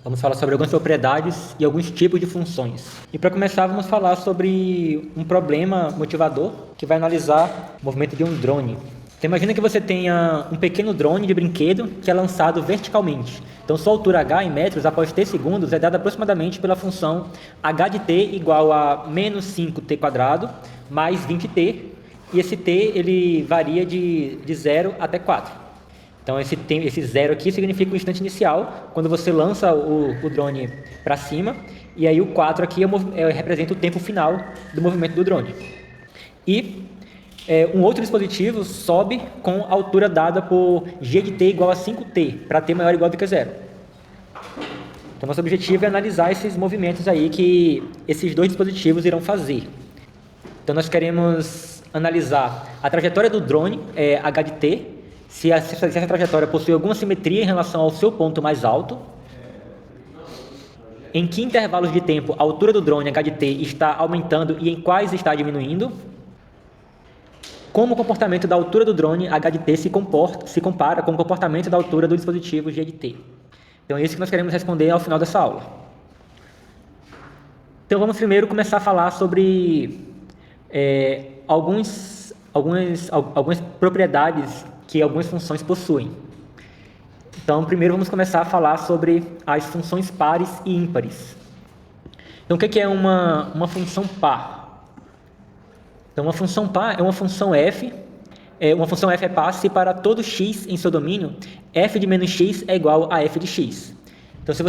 Vamos falar sobre algumas propriedades e alguns tipos de funções. E para começar, vamos falar sobre um problema motivador que vai analisar o movimento de um drone. Então imagina que você tenha um pequeno drone de brinquedo que é lançado verticalmente. Então sua altura h em metros após t segundos é dada aproximadamente pela função h de t igual a menos 5t² mais 20t. E esse t ele varia de 0 até 4. Então esse zero aqui significa o instante inicial, quando você lança o drone para cima, e aí o 4 aqui representa o tempo final do movimento do drone. E um outro dispositivo sobe com a altura dada por g de t igual a 5t, para t maior ou igual do que zero. Então nosso objetivo é analisar esses movimentos aí que esses dois dispositivos irão fazer. Então nós queremos analisar a trajetória do drone, h de t, se essa trajetória possui alguma simetria em relação ao seu ponto mais alto, em que intervalos de tempo a altura do drone h de t está aumentando e em quais está diminuindo, como o comportamento da altura do drone h de t se compara com o comportamento da altura do dispositivo g de t. Então é isso que nós queremos responder ao final dessa aula. Então vamos primeiro começar a falar sobre algumas propriedades que algumas funções possuem. Então, primeiro vamos começar a falar sobre as funções pares e ímpares. Então, o que é uma função par? Então, uma função par é uma função f. Uma função f é par se para todo x em seu domínio, f de menos x é igual a f de x. Então, se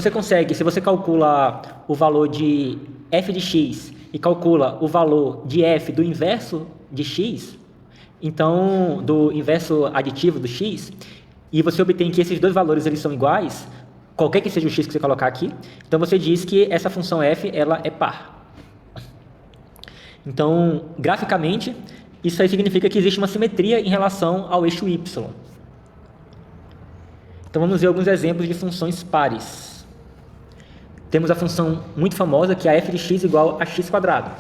você calcula o valor de f de x e calcula o valor de f do inverso de x, então, do inverso aditivo do x, e você obtém que esses dois valores eles são iguais, qualquer que seja o x que você colocar aqui, então você diz que essa função f ela é par. Então, graficamente, isso aí significa que existe uma simetria em relação ao eixo y. Então, vamos ver alguns exemplos de funções pares. Temos a função muito famosa, que é a f de x igual a x².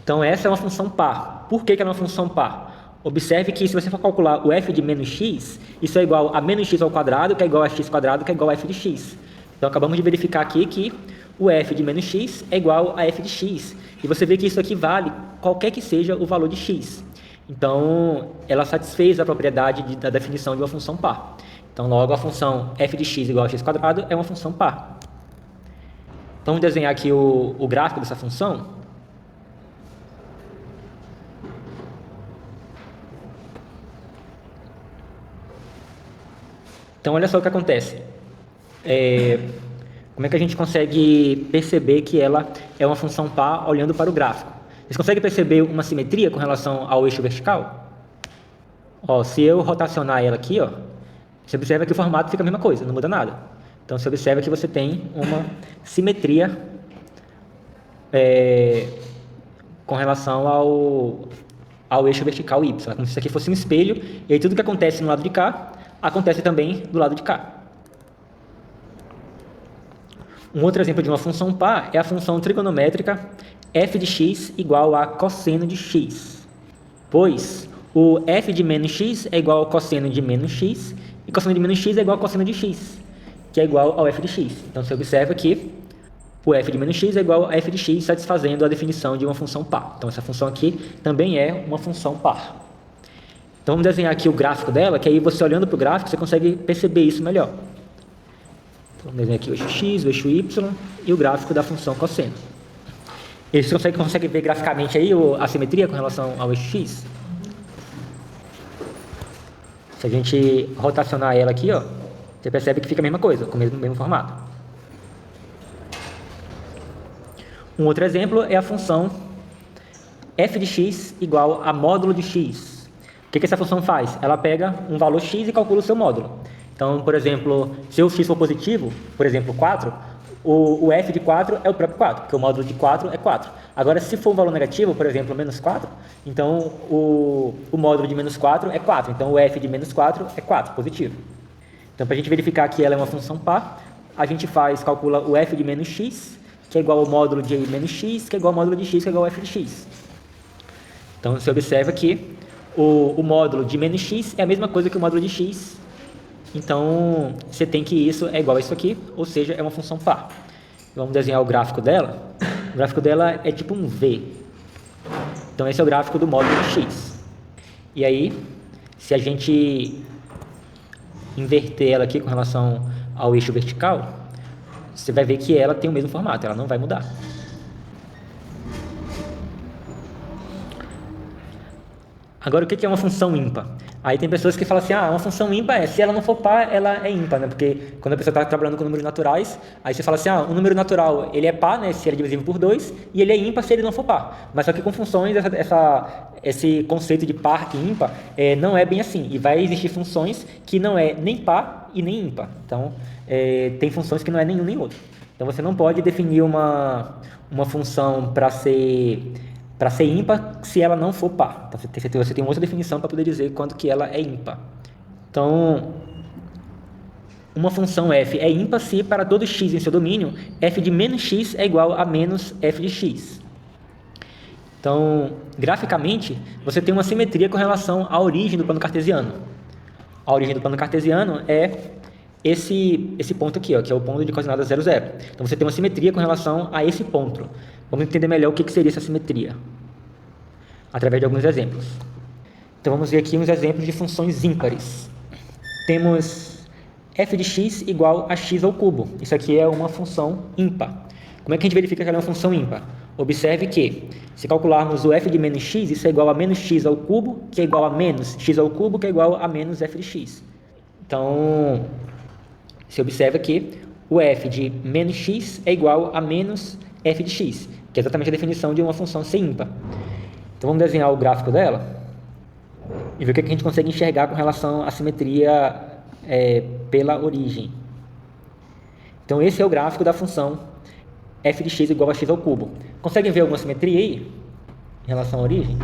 Então, essa é uma função par. Por que ela é uma função par? Observe que se você for calcular o f de menos x, isso é igual a menos x ao quadrado, que é igual a x², que é igual a f de x. Então, acabamos de verificar aqui que o f de menos x é igual a f de x. E você vê que isso aqui vale qualquer que seja o valor de x. Então, ela satisfez a propriedade da definição de uma função par. Então, logo, a função f de x igual a x² é uma função par. Então, vamos desenhar aqui o gráfico dessa função. Então, olha só o que acontece. Como é que a gente consegue perceber que ela é uma função par olhando para o gráfico? Vocês conseguem perceber uma simetria com relação ao eixo vertical? Se eu rotacionar ela aqui, você observa que o formato fica a mesma coisa, não muda nada. Então, você observa que você tem uma simetria com relação ao eixo vertical y. É como se isso aqui fosse um espelho, e aí tudo que acontece no lado de cá acontece também do lado de cá. Um outro exemplo de uma função par é a função trigonométrica f de x igual a cosseno de x, pois o f de menos x é igual ao cosseno de menos x, e cosseno de menos x é igual ao cosseno de x, que é igual ao f de x. Então, você observa que o f de menos x é igual a f de x, satisfazendo a definição de uma função par. Então, essa função aqui também é uma função par. Então, vamos desenhar aqui o gráfico dela, que aí você olhando para o gráfico, você consegue perceber isso melhor. Então, vamos desenhar aqui o eixo x, o eixo y e o gráfico da função cosseno. E você consegue ver graficamente aí a simetria com relação ao eixo x? Se a gente rotacionar ela aqui, você percebe que fica a mesma coisa, com o mesmo formato. Um outro exemplo é a função f de x igual a módulo de x. O que essa função faz? Ela pega um valor x e calcula o seu módulo. Então, por exemplo, se o x for positivo, por exemplo, 4, o f de 4 é o próprio 4, porque o módulo de 4 é 4. Agora, se for um valor negativo, por exemplo, menos 4, então o módulo de menos 4 é 4. Então, o f de menos 4 é 4, positivo. Então, para a gente verificar que ela é uma função par, a gente calcula o f de menos x, que é igual ao módulo de menos x, que é igual ao módulo de x, que é igual ao f de x. Então, você observa que o módulo de menos x é a mesma coisa que o módulo de x, Então, você tem que isso é igual a isso aqui, ou seja, é uma função par. Vamos desenhar o gráfico dela. O gráfico dela é tipo um V. Então, esse é o gráfico do módulo de x. E aí, se a gente inverter ela aqui com relação ao eixo vertical, você vai ver que ela tem o mesmo formato, ela não vai mudar. Agora, o que é uma função ímpar? Aí tem pessoas que falam assim, uma função ímpar se ela não for par, ela é ímpar, né? Porque quando a pessoa está trabalhando com números naturais, aí você fala assim, um número natural, ele é par, né? Se ele é divisível por 2, e ele é ímpar se ele não for par. Mas só que com funções, esse conceito de par e ímpar não é bem assim. E vai existir funções que não é nem par e nem ímpar. Então, tem funções que não é nenhum nem outro. Então, você não pode definir uma função para ser ímpar se ela não for par. Então, você tem outra definição para poder dizer quando que ela é ímpar. Então, uma função f é ímpar se para todo x em seu domínio, f de menos x é igual a menos f de x. Então, graficamente, você tem uma simetria com relação à origem do plano cartesiano. A origem do plano cartesiano é esse ponto aqui, que é o ponto de coordenadas 0, 0. Então, você tem uma simetria com relação a esse ponto. Vamos entender melhor o que seria essa simetria, através de alguns exemplos. Então, vamos ver aqui uns exemplos de funções ímpares. Temos f de x igual a x ao cubo. Isso aqui é uma função ímpar. Como é que a gente verifica que ela é uma função ímpar? Observe que, se calcularmos o f de menos x, isso é igual a menos x ao cubo, que é igual a menos x ao cubo, que é igual a menos f de x. Então, se observa que o f de menos x é igual a menos f de x, que é exatamente a definição de uma função ser ímpar. Então, vamos desenhar o gráfico dela e ver o que a gente consegue enxergar com relação à simetria pela origem. Então, esse é o gráfico da função f de x igual a x ao cubo. Conseguem ver alguma simetria aí em relação à origem?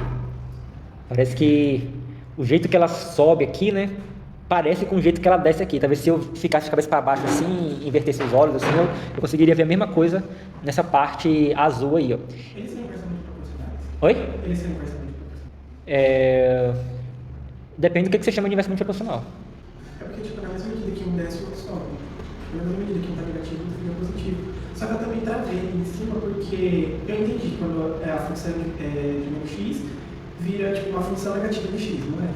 Parece que o jeito que ela sobe aqui, né, parece com o jeito que ela desce aqui. Talvez se eu ficasse de cabeça para baixo assim, invertesse os olhos assim, eu conseguiria ver a mesma coisa nessa parte azul aí, ó. Eles são inversamente proporcionais. Oi? Eles são inversamente proporcionais. Depende do que você chama de inversamente proporcional. É porque, tipo, na mesma medida que um desce, o outro sobe. Na mesma medida que um está negativo, o outro fica positivo. Só que eu também travei em cima porque eu entendi quando a função de menos x vira tipo, uma função negativa de x, não é?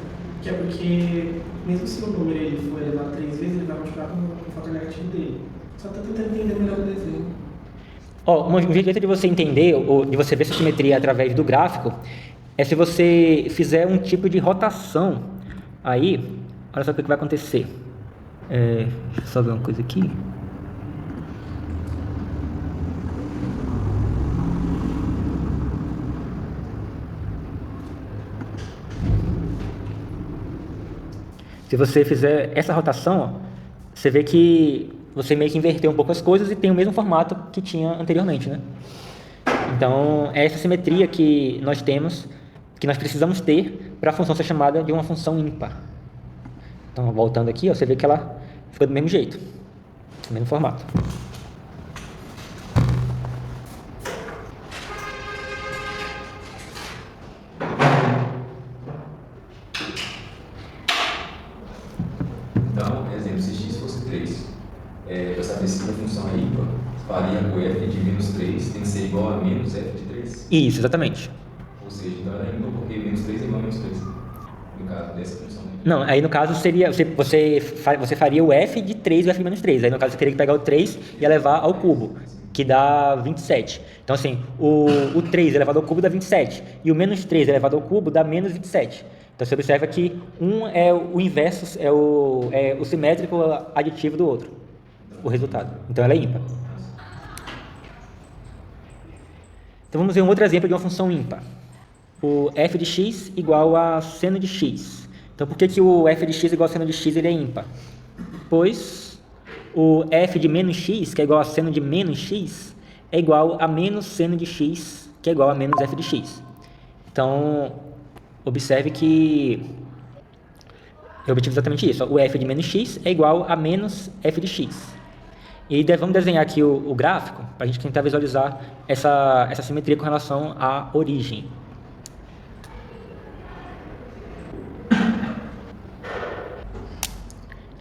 Que é porque, mesmo se o número ele for elevado 3 vezes, ele vai multiplicar com o fator negativo dele. Só estou tentando entender melhor o desenho. Um jeito de você entender, ou de você ver essa simetria através do gráfico, é se você fizer um tipo de rotação. Aí, olha só o que vai acontecer. Deixa eu só ver uma coisa aqui. Se você fizer essa rotação, você vê que você meio que inverteu um pouco as coisas e tem o mesmo formato que tinha anteriormente, né? Então, é essa simetria que nós temos, que nós precisamos ter para a função ser chamada de uma função ímpar. Então, voltando aqui, você vê que ela ficou do mesmo jeito, do mesmo formato. Então, exemplo, se x fosse 3, para saber se a função é ímpar, faria o f de menos 3 tem que ser igual a menos f de 3? Isso, exatamente. Ou seja, então ela é ímpar porque menos 3 é igual a menos 3, no caso dessa função. Não, aí no caso seria, você faria o f de 3 e o f de menos 3. Aí no caso você teria que pegar o 3 e elevar ao cubo, que dá 27. Então assim, o 3 elevado ao cubo dá 27, e o menos 3 elevado ao cubo dá menos 27. Então você observa que um é o inverso, é o simétrico aditivo do outro, o resultado. Então ela é ímpar. Então vamos ver um outro exemplo de uma função ímpar. O f de x igual a seno de x. Então por que o f de x igual a seno de x ele é ímpar? Pois o f de menos x, que é igual a seno de menos x, é igual a menos seno de x, que é igual a menos f de x. Então, observe que eu obtive exatamente isso. O f de menos x é igual a menos f de x. E vamos desenhar aqui o gráfico, para a gente tentar visualizar essa simetria com relação à origem.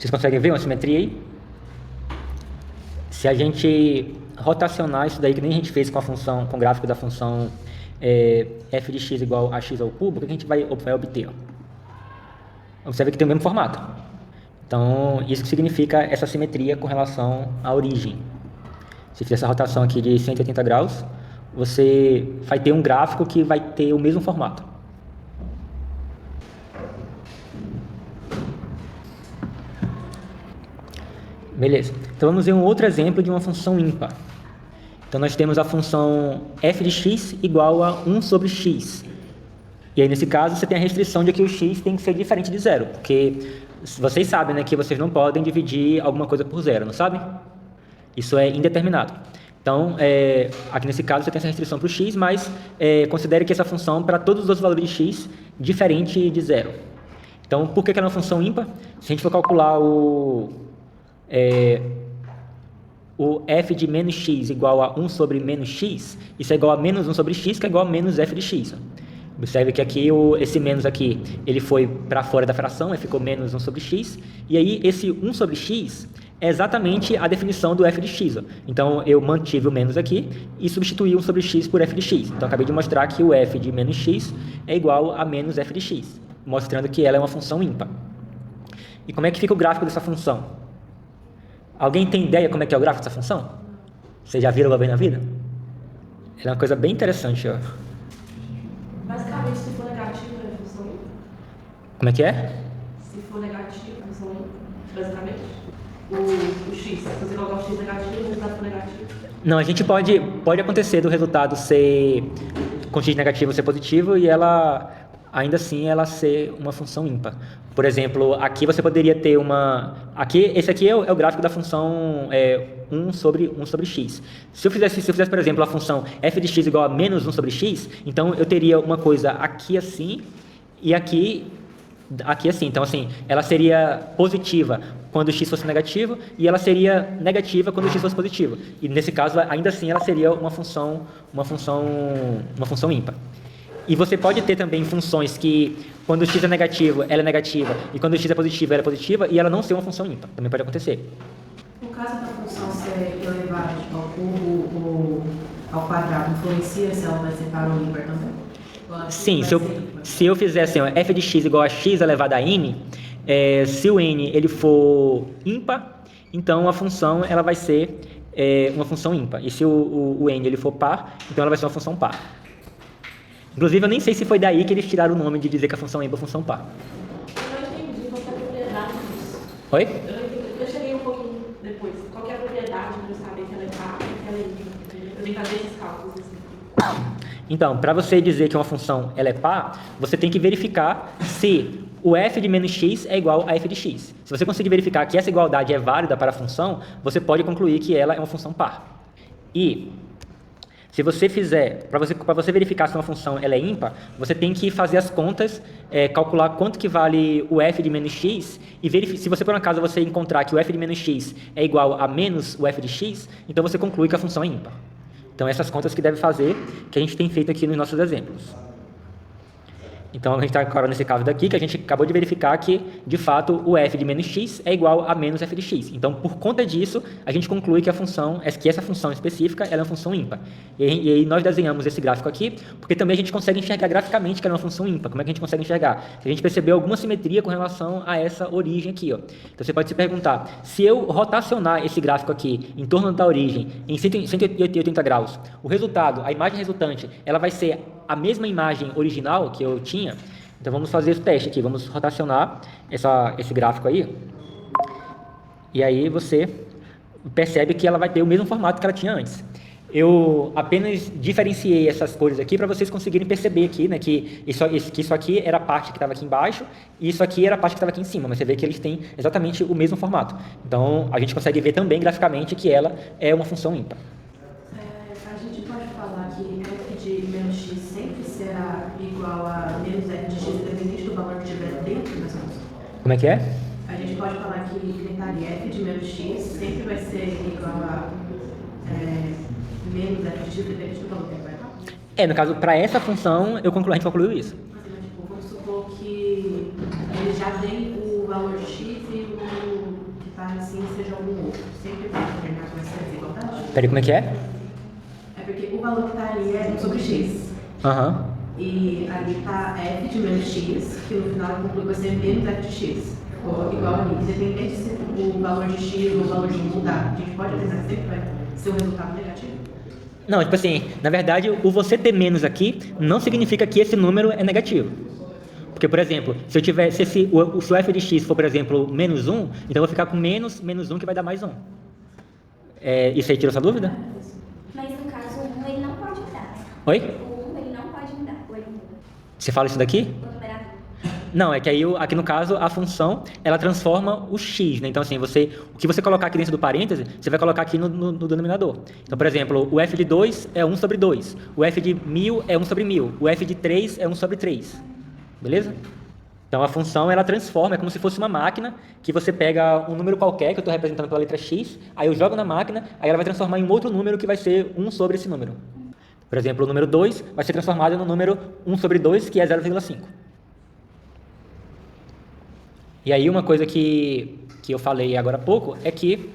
Vocês conseguem ver uma simetria aí? Se a gente rotacionar isso daí, que nem a gente fez com a função, com o gráfico da função f de x igual a x ao cubo, o que a gente vai obter? Observe que tem o mesmo formato. Então, isso que significa essa simetria com relação à origem. Se fizer essa rotação aqui de 180 graus, você vai ter um gráfico que vai ter o mesmo formato. Beleza. Então, vamos ver um outro exemplo de uma função ímpar. Então, nós temos a função f de x igual a 1 sobre x. E aí, nesse caso, você tem a restrição de que o x tem que ser diferente de zero, porque vocês sabem, né, que vocês não podem dividir alguma coisa por zero, não sabem? Isso é indeterminado. Então, aqui nesse caso, você tem essa restrição para o x, mas considere que essa função, para todos os outros valores de x, diferente de zero. Então, por que ela é uma função ímpar? Se a gente for calcular o f de menos x igual a 1 sobre menos x, isso é igual a menos 1 sobre x, que é igual a menos f de x. Observe que aqui, esse menos aqui, ele foi para fora da fração, aí ficou menos 1 sobre x, e aí esse 1 sobre x é exatamente a definição do f de x. Ó. Então, eu mantive o menos aqui e substituí 1 sobre x por f de x. Então, acabei de mostrar que o f de menos x é igual a menos f de x, mostrando que ela é uma função ímpar. E como é que fica o gráfico dessa função? Alguém tem ideia como é que é o gráfico dessa função? Vocês já viram ela bem na vida? Ela é uma coisa bem interessante. Ó. Basicamente, se for negativo, é função ímpar. Como é que é? Se for negativo, é função ímpar. Basicamente, o x, se você colocar o x negativo, o resultado for negativo. Não, a gente pode acontecer do resultado ser com x negativo ser positivo e ela ainda assim ela ser uma função ímpar. Por exemplo, aqui você poderia ter esse aqui é o gráfico da função 1 sobre x. Se eu fizesse, por exemplo, a função f de x igual a menos 1 sobre x, então eu teria uma coisa aqui assim e aqui assim. Então, assim, ela seria positiva quando o x fosse negativo e ela seria negativa quando o x fosse positivo. E nesse caso, ainda assim, ela seria uma função ímpar. E você pode ter também funções que, quando o x é negativo, ela é negativa, e quando o x é positivo, ela é positiva, e ela não ser uma função ímpar. Também pode acontecer. No caso da função ser elevada tipo, ao cubo ou ao quadrado, influencia se ela vai ser par ou ímpar também? Sim, se eu fizer assim, ó, f de x igual a x elevado a n, se o n ele for ímpar, então a função ela vai ser uma função ímpar. E se o n ele for par, então ela vai ser uma função par. Inclusive, eu nem sei se foi daí que eles tiraram o nome de dizer que a função ímpar é função par. Eu não entendi qual é a propriedade disso. Oi? Eu cheguei um pouquinho depois. Qual que é a propriedade de eu saber que ela é par e que ela é ímpar? Eu tenho que fazer esses cálculos assim. Então, para você dizer que uma função ela é par, você tem que verificar se o f de menos x é igual a f de x. Se você conseguir verificar que essa igualdade é válida para a função, você pode concluir que ela é uma função par. E se você fizer, para você verificar se uma função ela é ímpar, você tem que fazer as contas, calcular quanto que vale o f de menos x e verificar. Se você por um acaso você encontrar que o f de menos x é igual a menos o f de x, então você conclui que a função é ímpar. Então essas contas que deve fazer, que a gente tem feito aqui nos nossos exemplos. Então, a gente está agora nesse caso daqui, que a gente acabou de verificar que, de fato, o f de menos x é igual a menos f de x. Então, por conta disso, a gente conclui que essa função específica ela é uma função ímpar. E aí nós desenhamos esse gráfico aqui, porque também a gente consegue enxergar graficamente que ela é uma função ímpar. Como é que a gente consegue enxergar? Se a gente percebeu alguma simetria com relação a essa origem aqui. Ó. Então, você pode se perguntar, se eu rotacionar esse gráfico aqui em torno da origem em 180 graus, o resultado, a imagem resultante, ela vai ser a mesma imagem original que eu tinha. Então vamos fazer esse teste aqui, vamos rotacionar esse gráfico aí, e aí você percebe que ela vai ter o mesmo formato que ela tinha antes. Eu apenas diferenciei essas cores aqui para vocês conseguirem perceber aqui, né, que isso aqui era a parte que estava aqui embaixo e isso aqui era a parte que estava aqui em cima, mas você vê que eles têm exatamente o mesmo formato. Então a gente consegue ver também graficamente que ela é uma função ímpar. A gente pode falar que f de menos x sempre será igual a menos f de x, independente do valor que tiver dentro dessa função. Como é que é? A gente pode falar que gritaria f de menos x sempre vai ser igual a menos f de x, independente do valor que vai dar? No caso, para essa função, a gente concluiu isso. Mas, tipo, vamos supor que ele já tem o valor de x e Peraí, como é que é? É porque o valor que está ali é 1 sobre x. Aham. E ali está f de menos x, que no final conclui vai ser menos f de x. Ou igual ali. Independente se o valor de x ou o valor de 1 mudar, a gente pode pensar que sempre vai ser um resultado negativo. Não, tipo assim, na verdade, o você ter menos aqui não significa que esse número é negativo. Porque, por exemplo, se o f de x for, por exemplo, menos 1, então eu vou ficar com menos 1 que vai dar mais 1. Isso aí tirou essa dúvida? Mas no caso, o 1 ele não pode mudar. Oi? O 1 ele não pode mudar. Ou ele muda. Você fala isso daqui? O numerador. Não, é que aí aqui no caso a função ela transforma o x, né? Então assim, o que você colocar aqui dentro do parêntese, você vai colocar aqui no denominador. Então, por exemplo, o f de 2 é 1 sobre 2, o f de 1000 é 1 sobre 1000, o f de 3 é 1 sobre 3. Beleza? Então a função ela transforma, é como se fosse uma máquina que você pega um número qualquer que eu estou representando pela letra x, aí eu jogo na máquina, aí ela vai transformar em um outro número que vai ser 1 sobre esse número. Por exemplo, o número 2 vai ser transformado no número 1 sobre 2, que é 0,5. E aí uma coisa que eu falei agora há pouco é que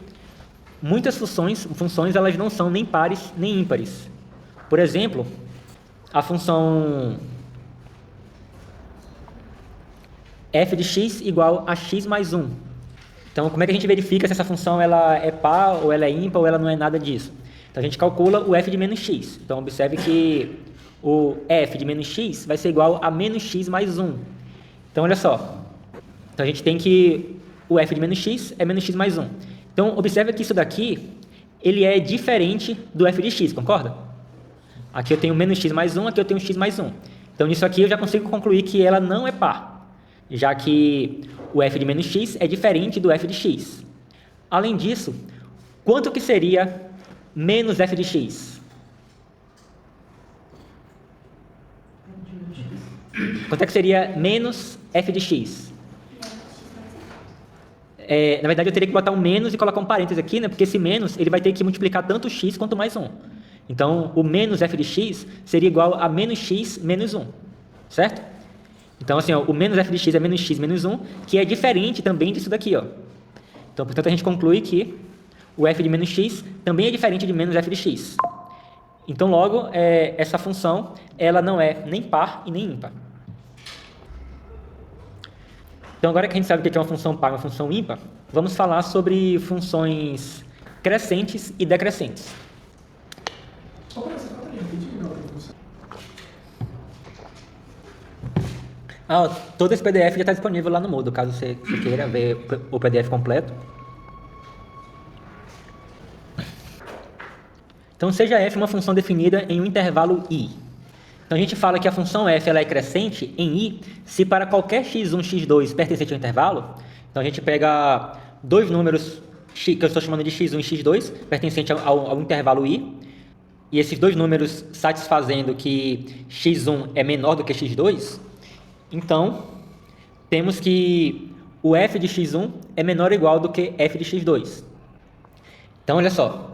muitas funções elas não são nem pares nem ímpares. Por exemplo, a função f de x igual a x mais 1. Então, como é que a gente verifica se essa função ela é par, ou ela é ímpar, ou ela não é nada disso? Então, a gente calcula o f de menos x. Então, observe que o f de menos x vai ser igual a menos x mais 1. Então, olha só. Então, a gente tem que o f de menos x é menos x mais 1. Então, observe que isso daqui, ele é diferente do f de x, concorda? Aqui eu tenho menos x mais 1, aqui eu tenho x mais 1. Então, nisso aqui eu já consigo concluir que ela não é par, já que o f de menos x é diferente do f de x. Além disso, quanto que seria menos f de x? Quanto é que seria menos f de x? Na verdade, eu teria que botar um menos e colocar um parênteses aqui, né? Porque esse menos ele vai ter que multiplicar tanto x quanto mais 1. Então, o menos f de x seria igual a menos x menos 1, certo? Então, assim, ó, o menos f de x é menos x menos 1, que é diferente também disso daqui, ó. Então, portanto, a gente conclui que o f de menos x também é diferente de menos f de x. Então, logo, essa função ela não é nem par e nem ímpar. Então, agora que a gente sabe o que é uma função par e uma função ímpar, vamos falar sobre funções crescentes e decrescentes. Só para essa conta ali, rapidinho, não, Todo esse PDF já está disponível lá no Moodle, caso você queira ver o PDF completo. Então, seja f uma função definida em um intervalo i. Então, a gente fala que a função f ela é crescente em i se para qualquer x1, x2 pertencente ao intervalo. Então, a gente pega dois números que eu estou chamando de x1 e x2, pertencente ao intervalo i, e esses dois números satisfazendo que x1 é menor do que x2, então, temos que o f de x1 é menor ou igual do que f de x2. Então, olha só.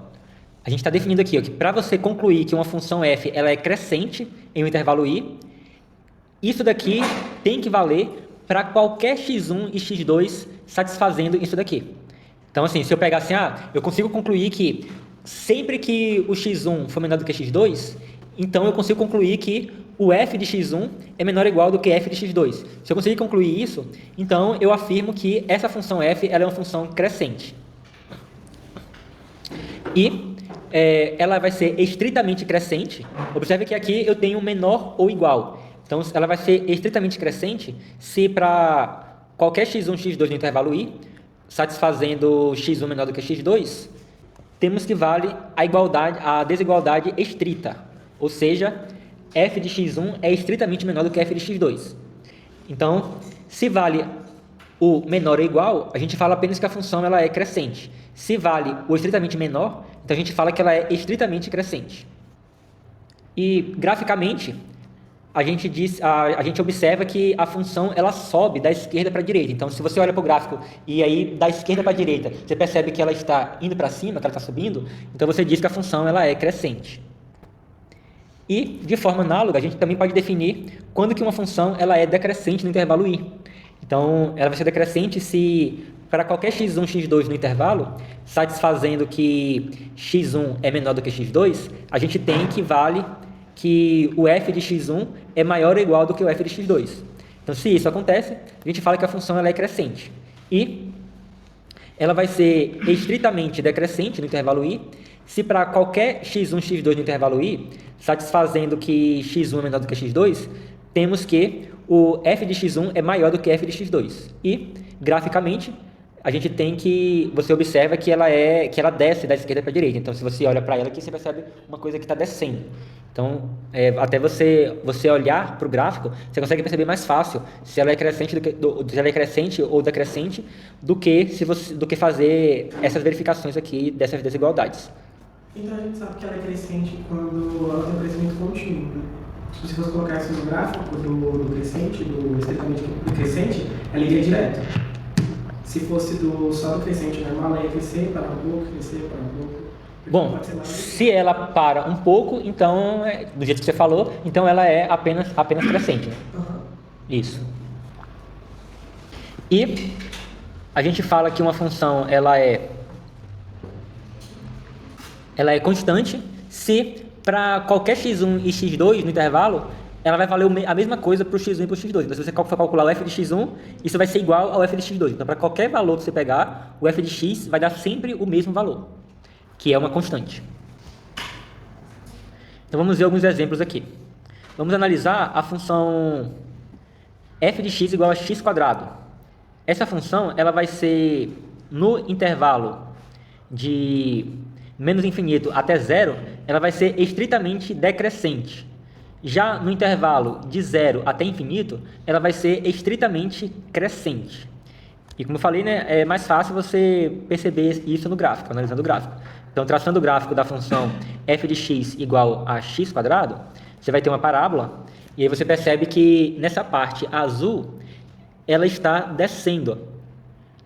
A gente está definindo aqui ó, que para você concluir que uma função f ela é crescente em um intervalo i, isso daqui tem que valer para qualquer x1 e x2 satisfazendo isso daqui. Então, assim, se eu pegar assim, eu consigo concluir que sempre que o x1 for menor do que x2, então eu consigo concluir que o f de x1 é menor ou igual do que f de x2. Se eu conseguir concluir isso, então eu afirmo que essa função f ela é uma função crescente. E ela vai ser estritamente crescente. Observe que aqui eu tenho menor ou igual. Então, ela vai ser estritamente crescente se para qualquer x1, x2 no intervalo i, satisfazendo x1 menor do que x2, temos que vale a desigualdade estrita. Ou seja, f de x1 é estritamente menor do que f de x2. Então, se vale o menor ou igual, a gente fala apenas que a função ela é crescente. Se vale o estritamente menor, então a gente fala que ela é estritamente crescente. E, graficamente, a gente observa que a função ela sobe da esquerda para a direita. Então, se você olha para o gráfico e aí da esquerda para a direita, você percebe que ela está indo para cima, que ela está subindo, então você diz que a função ela é crescente. E, de forma análoga, a gente também pode definir quando que uma função ela é decrescente no intervalo i. Então, ela vai ser decrescente se para qualquer x1, x2 no intervalo, satisfazendo que x1 é menor do que x2, a gente tem que vale que o f de x1 é maior ou igual do que o f de x2. Então, se isso acontece, a gente fala que a função ela é crescente. E ela vai ser estritamente decrescente no intervalo i, se para qualquer x1, x2 no intervalo i, satisfazendo que x1 é menor do que x2, temos que o f de x1 é maior do que f de x2. E, graficamente, a gente tem que... Você observa que ela desce da esquerda para a direita. Então, se você olha para ela aqui, você percebe uma coisa que está descendo. Então, até você olhar para o gráfico, você consegue perceber mais fácil se ela é crescente, se ela é crescente ou decrescente do que fazer essas verificações aqui dessas desigualdades. Então a gente sabe que ela é crescente quando ela tem um crescimento contínuo, né? Se você fosse colocar isso no gráfico do crescente, do estritamente crescente, ela iria direto. Se fosse só do crescente normal, ela ia crescer, parar um pouco, crescer, parar um pouco. Bom, se ela para um pouco, então, do jeito que você falou, então ela é apenas crescente. Né? Uhum. Isso. E a gente fala que uma função ela é constante se para qualquer x1 e x2 no intervalo, ela vai valer a mesma coisa para o x1 e para o x2. Então, se você for calcular o f de x1, isso vai ser igual ao f de x2. Então, para qualquer valor que você pegar, o f de x vai dar sempre o mesmo valor, que é uma constante. Então, vamos ver alguns exemplos aqui. Vamos analisar a função f de x igual a x². Essa função ela vai ser no intervalo de menos infinito até zero, ela vai ser estritamente decrescente. Já no intervalo de zero até infinito, ela vai ser estritamente crescente. E como eu falei, né, é mais fácil você perceber isso no gráfico, analisando o gráfico. Então, traçando o gráfico da função f de x igual a x², você vai ter uma parábola, e aí você percebe que nessa parte azul, ela está descendo.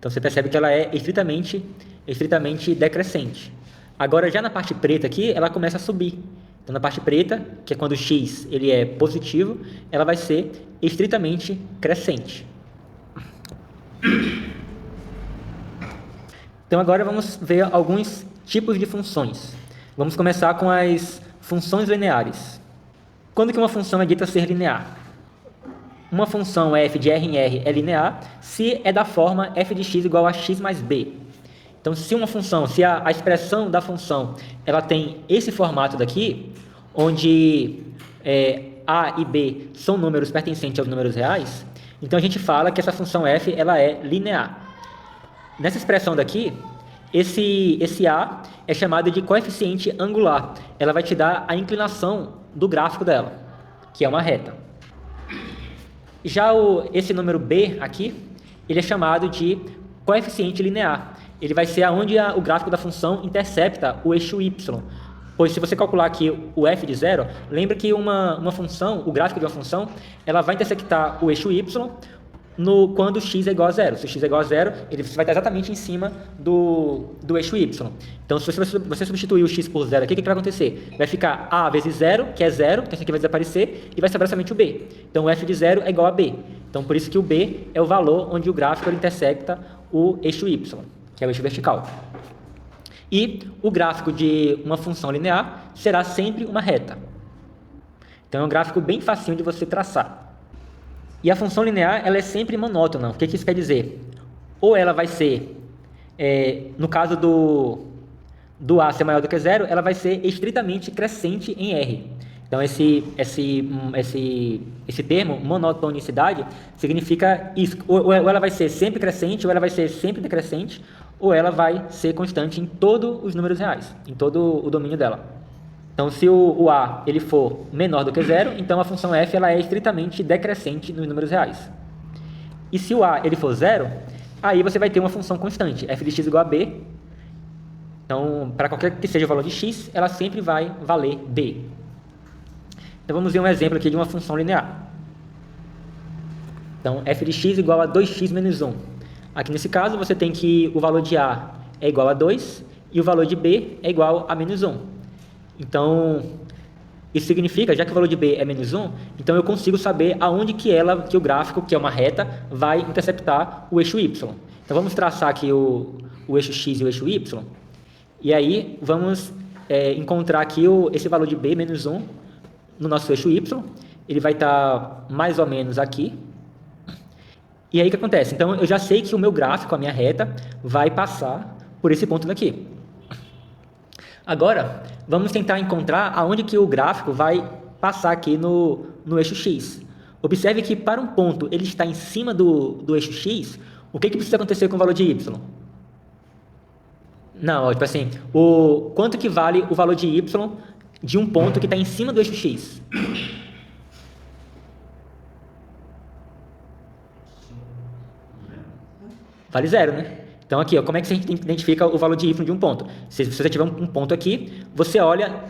Então, você percebe que ela é estritamente decrescente. Agora, já na parte preta aqui, ela começa a subir. Então, na parte preta, que é quando o x ele é positivo, ela vai ser estritamente crescente. Então, agora vamos ver alguns tipos de funções. Vamos começar com as funções lineares. Quando que uma função é dita ser linear? Uma função f de R em R é linear se é da forma f de x igual a x mais b. Então, se a expressão da função ela tem esse formato daqui, onde a e b são números pertencentes aos números reais, então a gente fala que essa função f ela é linear. Nessa expressão daqui, esse a é chamado de coeficiente angular. Ela vai te dar a inclinação do gráfico dela, que é uma reta. Já esse número b aqui, ele é chamado de coeficiente linear. Ele vai ser onde o gráfico da função intercepta o eixo y. Pois se você calcular aqui o f de zero, lembra que uma função, o gráfico de uma função, ela vai intersectar o eixo y quando x é igual a zero. Se x é igual a zero, você vai estar exatamente em cima do eixo y. Então, se você substituir o x por zero aqui, o que vai acontecer? Vai ficar a vezes zero, que é zero, então isso aqui vai desaparecer, e vai sobrar somente o b. Então, o f de zero é igual a b. Então, por isso que o b é o valor onde o gráfico intersecta o eixo y, que é o eixo vertical. E o gráfico de uma função linear será sempre uma reta. Então, é um gráfico bem facinho de você traçar. E a função linear ela é sempre monótona. O que isso quer dizer? Ou ela vai ser, no caso do a ser maior do que zero, ela vai ser estritamente crescente em R. Então, esse termo, monotonicidade, significa isso. Ou ela vai ser sempre crescente, ou ela vai ser sempre decrescente, ou ela vai ser constante em todos os números reais, em todo o domínio dela. Então, se o a ele for menor do que zero, então a função f ela é estritamente decrescente nos números reais. E se o a ele for zero, aí você vai ter uma função constante, f de x igual a b. Então, para qualquer que seja o valor de x, ela sempre vai valer b. Então, vamos ver um exemplo aqui de uma função linear. Então, f de x igual a 2x menos 1. Aqui nesse caso, você tem que o valor de a é igual a 2 e o valor de b é igual a menos 1. Então, isso significa, já que o valor de b é menos 1, então eu consigo saber aonde que o gráfico, que é uma reta, vai interceptar o eixo y. Então, Então vamos traçar aqui o eixo x e o eixo y, e aí vamos encontrar aqui esse valor de b menos 1 no nosso eixo y, ele vai estar mais ou menos aqui. E aí o que acontece? Então eu já sei que o meu gráfico, a minha reta, vai passar por esse ponto daqui. Agora, vamos tentar encontrar aonde que o gráfico vai passar aqui no eixo x. Observe que para um ponto ele está em cima do eixo x, o que precisa acontecer com o valor de y? Não, tipo assim, quanto que vale o valor de y de um ponto que está em cima do eixo x? Vale 0, né? Então aqui, ó, como é que você identifica o valor de y de um ponto? Se você tiver um ponto aqui, você olha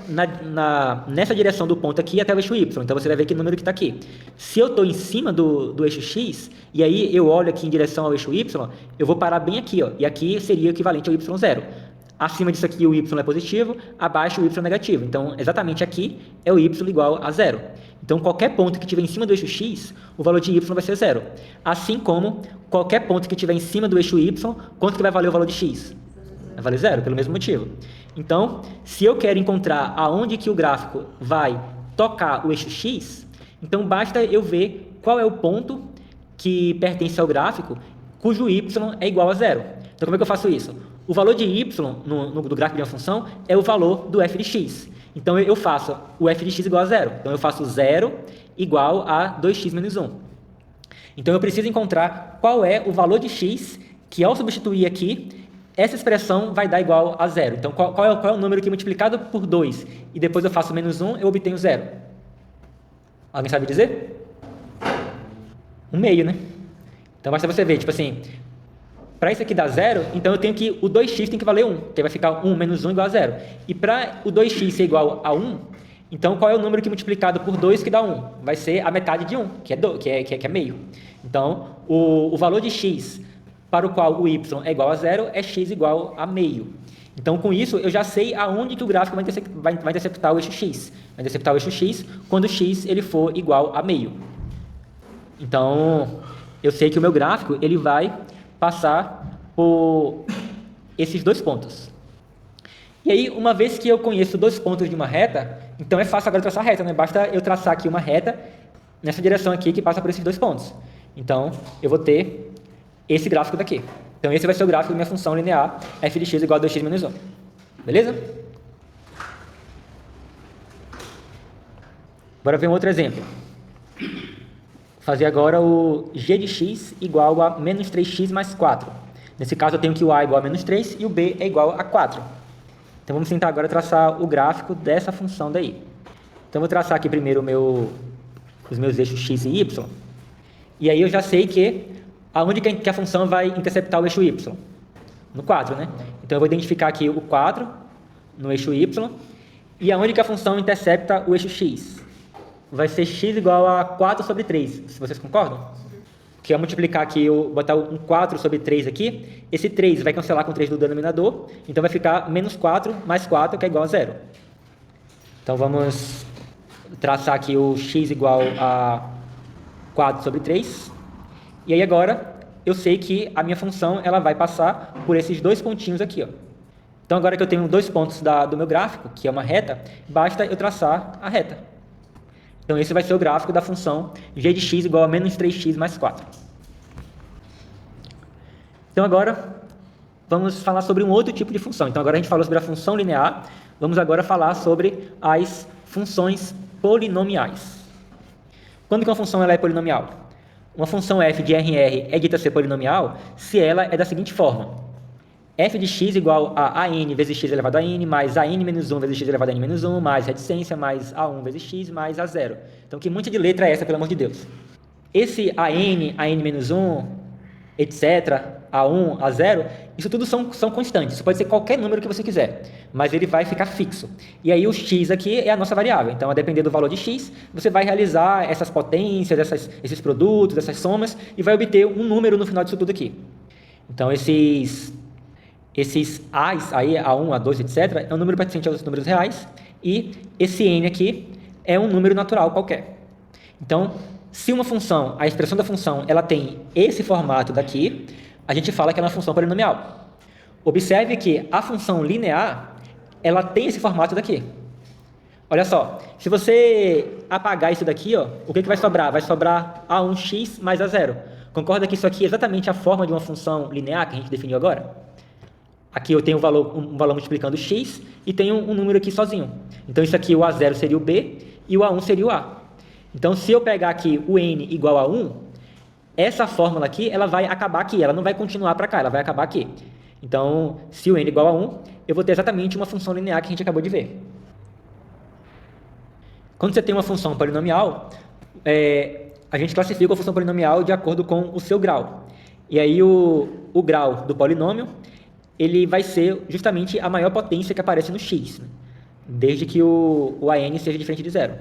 nessa direção do ponto aqui até o eixo y. Então você vai ver que número que está aqui. Se eu estou em cima do eixo x, e aí eu olho aqui em direção ao eixo y, eu vou parar bem aqui, ó, e aqui seria o equivalente ao y0. Acima disso aqui o y é positivo, abaixo o y é negativo. Então, exatamente aqui é o y igual a 0. Então, qualquer ponto que estiver em cima do eixo x, o valor de y vai ser 0. Assim como qualquer ponto que estiver em cima do eixo y, quanto que vai valer o valor de x? Vai valer 0, pelo mesmo motivo. Então, se eu quero encontrar aonde que o gráfico vai tocar o eixo x, então basta eu ver qual é o ponto que pertence ao gráfico cujo y é igual a 0. Então, como é que eu faço isso? O valor de y do gráfico de uma função é o valor do f de x. Então, eu faço o f de x igual a 0. Então, eu faço 0 igual a 2x menos 1. Então, eu preciso encontrar qual é o valor de x que, ao substituir aqui, essa expressão vai dar igual a 0. Então, qual é o número que multiplicado por 2 e depois eu faço menos 1, eu obtenho 0? Alguém sabe dizer? 1/2, né? Então, basta você ver, tipo assim, para isso aqui dar 0, então eu tenho que o 2x tem que valer 1, que vai ficar 1 menos 1 igual a 0. E para o 2x ser igual a 1, então qual é o número que multiplicado por 2 que dá 1? Vai ser a metade de 1, que é meio. Então, o valor de x para o qual o y é igual a 0 é x igual a meio. Então, com isso, eu já sei aonde que o gráfico vai interceptar o eixo x. Vai interceptar o eixo x quando x ele for igual a meio. Então, eu sei que o meu gráfico ele vai passar por esses dois pontos. E aí, uma vez que eu conheço dois pontos de uma reta, então é fácil agora traçar a reta, né? Basta eu traçar aqui uma reta nessa direção aqui que passa por esses dois pontos. Então, eu vou ter esse gráfico daqui. Então, esse vai ser o gráfico da minha função linear f de x igual a 2x menos 1. Beleza? Bora ver um outro exemplo. Fazer agora o g de x igual a menos 3x mais 4. Nesse caso, eu tenho que o a é igual a menos 3 e o b é igual a 4. Então, vamos tentar agora traçar o gráfico dessa função daí. Então, eu vou traçar aqui primeiro os meus eixos x e y. E aí, eu já sei aonde que a função vai interceptar o eixo y. No 4, né? Então, eu vou identificar aqui o 4 no eixo y. E aonde que a função intercepta o eixo x? Vai ser x igual a 4 sobre 3. Se vocês concordam? Que eu vou multiplicar aqui, eu botar um 4 sobre 3 aqui. Esse 3 vai cancelar com 3 do denominador. Então, vai ficar menos 4 mais 4, que é igual a 0. Então, vamos traçar aqui o x igual a 4 sobre 3. E aí, agora, eu sei que a minha função ela vai passar por esses dois pontinhos aqui. Ó. Então, agora que eu tenho dois pontos do meu gráfico, que é uma reta, basta eu traçar a reta. Então, esse vai ser o gráfico da função g de x igual a menos 3x mais 4. Então, agora, vamos falar sobre um outro tipo de função. Então, agora a gente falou sobre a função linear. Vamos agora falar sobre as funções polinomiais. Quando que uma função ela é polinomial? Uma função f de RR é dita ser polinomial se ela é da seguinte forma. F de x igual a an vezes x elevado a n, mais an menos 1 vezes x elevado a n menos 1, mais reticência, mais a1 vezes x, mais a0. Então, que monte de letra é essa, pelo amor de Deus? Esse an menos 1, etc., a1, a0, isso tudo são constantes. Isso pode ser qualquer número que você quiser, mas ele vai ficar fixo. E aí, o x aqui é a nossa variável. Então, a depender do valor de x, você vai realizar essas potências, esses produtos, essas somas, e vai obter um número no final disso tudo aqui. Então, esses a's, aí, A1, A2, etc., é um número pertencente aos números reais, e esse n aqui é um número natural qualquer. Então, se uma função, a expressão da função, ela tem esse formato daqui, a gente fala que ela é uma função polinomial. Observe que a função linear, ela tem esse formato daqui. Olha só, se você apagar isso daqui, ó, o que vai sobrar? Vai sobrar A1x mais A0. Concorda que isso aqui é exatamente a forma de uma função linear que a gente definiu agora? Aqui eu tenho um valor multiplicando x e tenho um número aqui sozinho. Então isso aqui, o A0 seria o B e o A1 seria o A. Então se eu pegar aqui o n igual a 1, essa fórmula aqui, ela vai acabar aqui, ela não vai continuar para cá, ela vai acabar aqui. Então, se o n igual a 1, eu vou ter exatamente uma função linear que a gente acabou de ver. Quando você tem uma função polinomial, a gente classifica a função polinomial de acordo com o seu grau. E aí o grau do polinômio, ele vai ser justamente a maior potência que aparece no x, né? Desde que o an seja diferente de zero.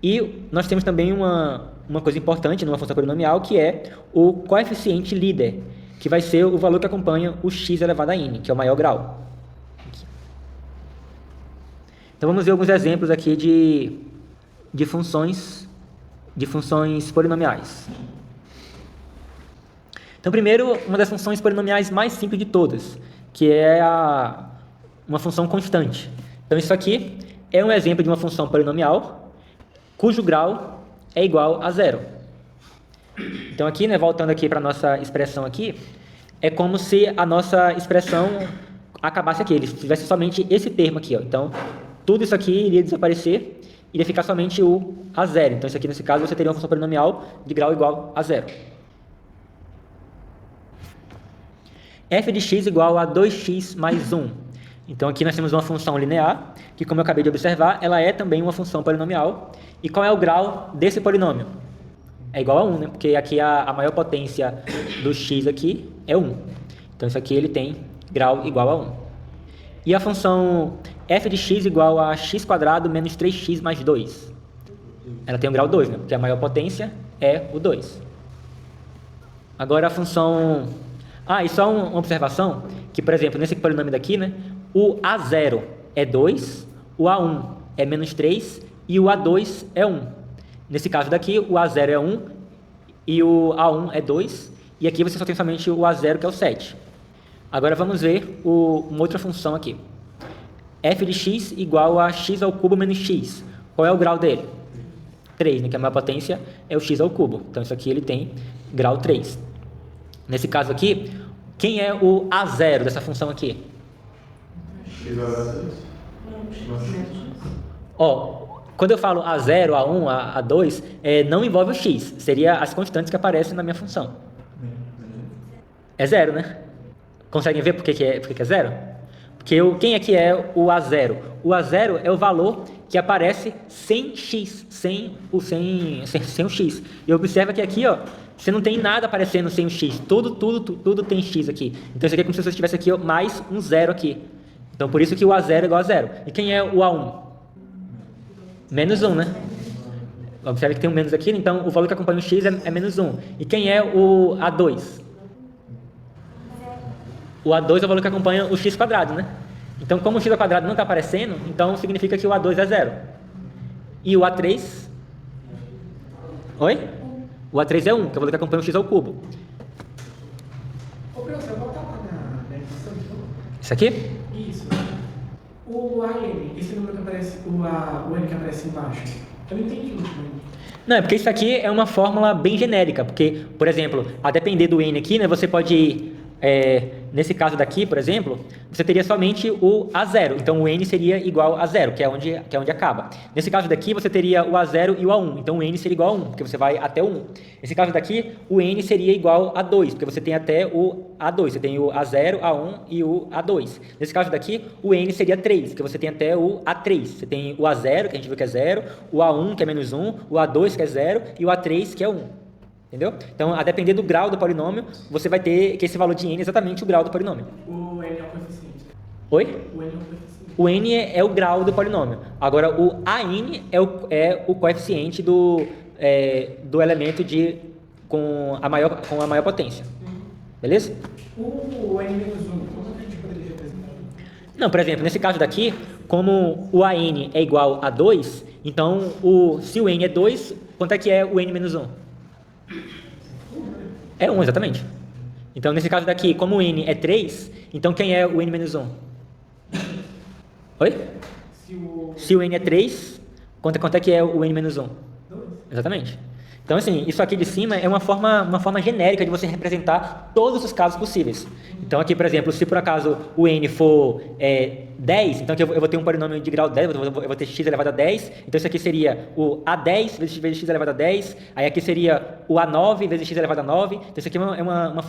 E nós temos também uma coisa importante numa função polinomial, que é o coeficiente líder, que vai ser o valor que acompanha o x elevado a n, que é o maior grau. Então vamos ver alguns exemplos aqui de funções polinomiais. Então, primeiro, uma das funções polinomiais mais simples de todas, que é uma função constante. Então, isso aqui é um exemplo de uma função polinomial cujo grau é igual a zero. Então, aqui, né, voltando aqui para a nossa expressão aqui, é como se a nossa expressão acabasse aqui, ele tivesse somente esse termo aqui, ó. Então, tudo isso aqui iria desaparecer, iria ficar somente o a zero. Então, isso aqui, nesse caso, você teria uma função polinomial de grau igual a zero. f de x igual a 2x mais 1. Então, aqui nós temos uma função linear, que, como eu acabei de observar, ela é também uma função polinomial. E qual é o grau desse polinômio? É igual a 1, né? Porque aqui a maior potência do x aqui é 1. Então, isso aqui ele tem grau igual a 1. E a função f de x igual a x² menos 3x mais 2. Ela tem o grau 2, né? Porque a maior potência é o 2. Agora a função... e só uma observação, que, por exemplo, nesse polinômio daqui, né? O A0 é 2, o A1 é menos 3 e o A2 é 1. Nesse caso daqui, o A0 é 1 e o A1 é 2. E aqui você só tem somente o A0, que é o 7. Agora vamos ver uma outra função aqui. f de x igual a x ao cubo menos x. Qual é o grau dele? 3, né? Que a maior potência é o x ao cubo. Então isso aqui ele tem grau 3. Nesse caso aqui, quem é o A0 dessa função aqui? Quando eu falo A0, A1, A2, não envolve o x. Seria as constantes que aparecem na minha função. É zero, né? Conseguem ver por que é zero? Porque quem é que é o A0? O A0 é o valor que aparece sem x, sem o x. E observa que aqui, ó, você não tem nada aparecendo sem o x. Tudo tem x aqui. Então isso aqui é como se você tivesse aqui, ó, mais um zero aqui. Então por isso que o A0 é igual a zero. E quem é o A1? Menos 1, né? Observe que tem um menos aqui, então o valor que acompanha o x é menos 1. E quem é o A2? O A2 é o valor que acompanha o x², né? Então, como o x² não está aparecendo, então significa que o A2 é zero. E o A3? Oi? O A3 é 1, que é o valor que acompanha o x ao cubo. Ô, professor, volta lá na edição, então. Isso aqui? Isso. O AN, esse número que aparece, o N que aparece embaixo, eu não entendi muito bem. Não, é porque isso aqui é uma fórmula bem genérica, porque, por exemplo, a depender do N aqui, né, você pode... nesse caso daqui, por exemplo, você teria somente o A0. Então, o N seria igual a 0, que é onde acaba. Nesse caso daqui, você teria o A0 e o A1. Então, o N seria igual a 1, porque você vai até o 1. Nesse caso daqui, o N seria igual a 2, porque você tem até o A2. Você tem o A0, A1 e o A2. Nesse caso daqui, o N seria 3, porque você tem até o A3. Você tem o A0, que a gente viu que é 0, o A1, que é menos 1, o A2, que é 0, e o A3, que é 1. Entendeu? Então, a depender do grau do polinômio, você vai ter que esse valor de n é exatamente o grau do polinômio. O N é o coeficiente. Oi? O N é o coeficiente. O n é o grau do polinômio. Agora, o AN é o coeficiente do elemento com a maior potência. Beleza? O N menos 1, como a gente poderia representar? Não, por exemplo, nesse caso daqui, como o AN é igual a 2, então, se o n é 2, quanto é que é o n menos 1? É 1, exatamente. Então, nesse caso daqui, como o n é 3, então quem é o n menos 1? Oi? Se o n é 3, quanto é que é o n menos 1? 2. Exatamente. Então, assim, isso aqui de cima é uma forma genérica de você representar todos os casos possíveis. Então, aqui, por exemplo, se por acaso o n for 10, então aqui eu vou ter um polinômio de grau 10, eu vou ter x elevado a 10, então isso aqui seria o a10 vezes x elevado a 10, aí aqui seria o a9 vezes x elevado a 9, então isso aqui é uma